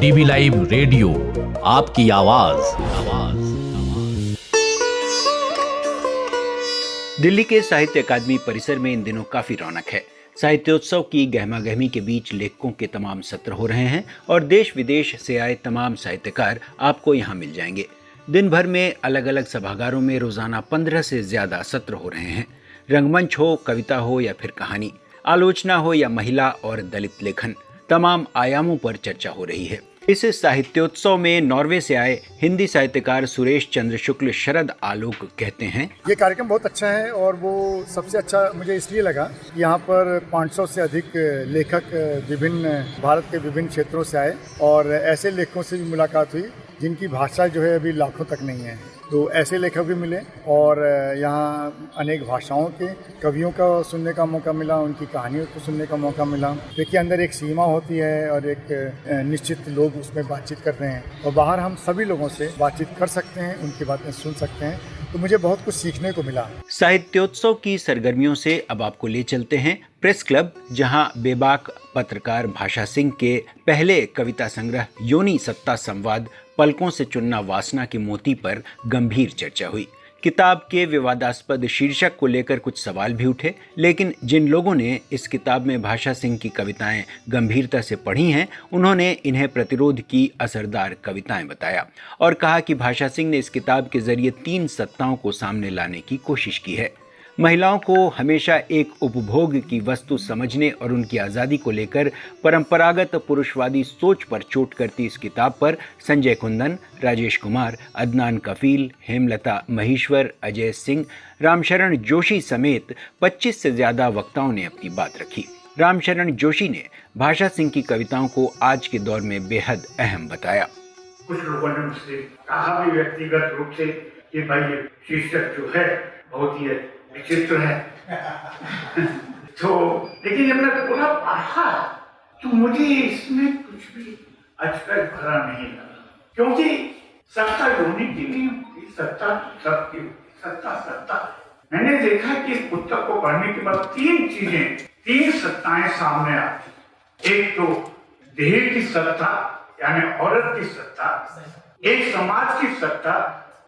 DV live radio, आपकी आवाज। दिल्ली के साहित्य अकादमी परिसर में इन दिनों काफी रौनक है। साहित्योत्सव की गहमागहमी के बीच लेखकों के तमाम सत्र हो रहे हैं और देश विदेश से आए तमाम साहित्यकार आपको यहाँ मिल जाएंगे। दिन भर में अलग अलग सभागारों में रोजाना 15 से ज्यादा सत्र हो रहे हैं। रंगमंच हो, कविता हो या फिर कहानी, आलोचना हो या महिला और दलित लेखन, तमाम आयामों पर चर्चा हो रही है। इस साहित्योत्सव में नॉर्वे से आए हिंदी साहित्यकार सुरेश चंद्र शुक्ल शरद आलोक कहते हैं, ये कार्यक्रम बहुत अच्छा है और वो सबसे अच्छा मुझे इसलिए लगा, यहाँ पर 500 से अधिक लेखक विभिन्न भारत के विभिन्न क्षेत्रों से आए और ऐसे लेखकों से भी मुलाकात हुई जिनकी भाषा जो है अभी लाखों तक नहीं है। तो ऐसे लेखक भी मिले और यहाँ अनेक भाषाओं के कवियों का सुनने का मौका मिला, उनकी कहानियों को सुनने का मौका मिला। देखिए, अंदर एक सीमा होती है और एक निश्चित लोग उसमें बातचीत करते हैं और बाहर हम सभी लोगों से बातचीत कर सकते हैं, उनकी बातें सुन सकते हैं। तो मुझे बहुत कुछ सीखने को मिला। साहित्योत्सव की सरगर्मियों से अब आपको ले चलते हैं प्रेस क्लब, जहां बेबाक पत्रकार भाषा सिंह के पहले कविता संग्रह योनि सत्ता संवाद पलकों से चुनना वासना की मोती पर गंभीर चर्चा हुई। किताब के विवादास्पद शीर्षक को लेकर कुछ सवाल भी उठे, लेकिन जिन लोगों ने इस किताब में भाषा सिंह की कविताएं गंभीरता से पढ़ी हैं, उन्होंने इन्हें प्रतिरोध की असरदार कविताएं बताया और कहा कि भाषा सिंह ने इस किताब के जरिए 3 सत्ताओं को सामने लाने की कोशिश की है। महिलाओं को हमेशा एक उपभोग की वस्तु समझने और उनकी आज़ादी को लेकर परंपरागत पुरुषवादी सोच पर चोट करती इस किताब पर संजय कुंदन, राजेश कुमार, अदनान कफील, हेमलता महेश्वर, अजय सिंह, रामशरण जोशी समेत 25 से ज्यादा वक्ताओं ने अपनी बात रखी। रामशरण जोशी ने भाषा सिंह की कविताओं को आज के दौर में बेहद अहम बताया। कुछ लोगों ने मुझसे कहा भी व्यक्तिगत रूप से कि भाई ये शीर्षक जो है बहुत ही विचित्र है तो लेकिन जब मैं पूरा पढ़ा तो मुझे इसमें कुछ भी अचरज भरा नहीं लगा, क्योंकि सत्ता योनि की नहीं होती, सत्ता सबकी, सत्ता। मैंने देखा कि इस पुस्तक को पढ़ने के बाद 3 सत्ताएं सामने आती। एक तो देह की सत्ता यानी औरत की सत्ता, एक समाज की सत्ता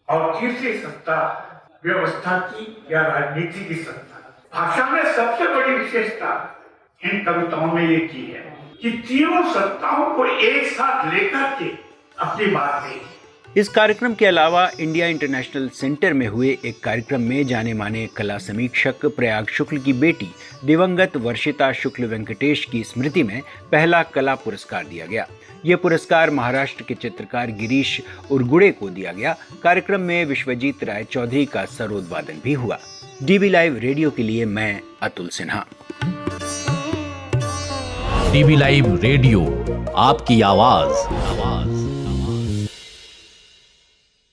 और तीसरी सत्ता व्यवस्था की या राजनीति की सत्ता। भाषा में सबसे बड़ी विशेषता इन कविताओं में ये की है कि तीनों सत्ताओं को एक साथ लेकर के अपनी बात कही। इस कार्यक्रम के अलावा इंडिया इंटरनेशनल सेंटर में हुए एक कार्यक्रम में जाने माने कला समीक्षक प्रयाग शुक्ल की बेटी दिवंगत वर्षिता शुक्ल वेंकटेश की स्मृति में पहला कला पुरस्कार दिया गया। ये पुरस्कार महाराष्ट्र के चित्रकार गिरीश उर्गुड़े को दिया गया। कार्यक्रम में विश्वजीत राय चौधरी का सरोद भी हुआ। डीवी लाइव रेडियो के लिए मैं Atul Sinha. DV live radio, आपकी आवाज।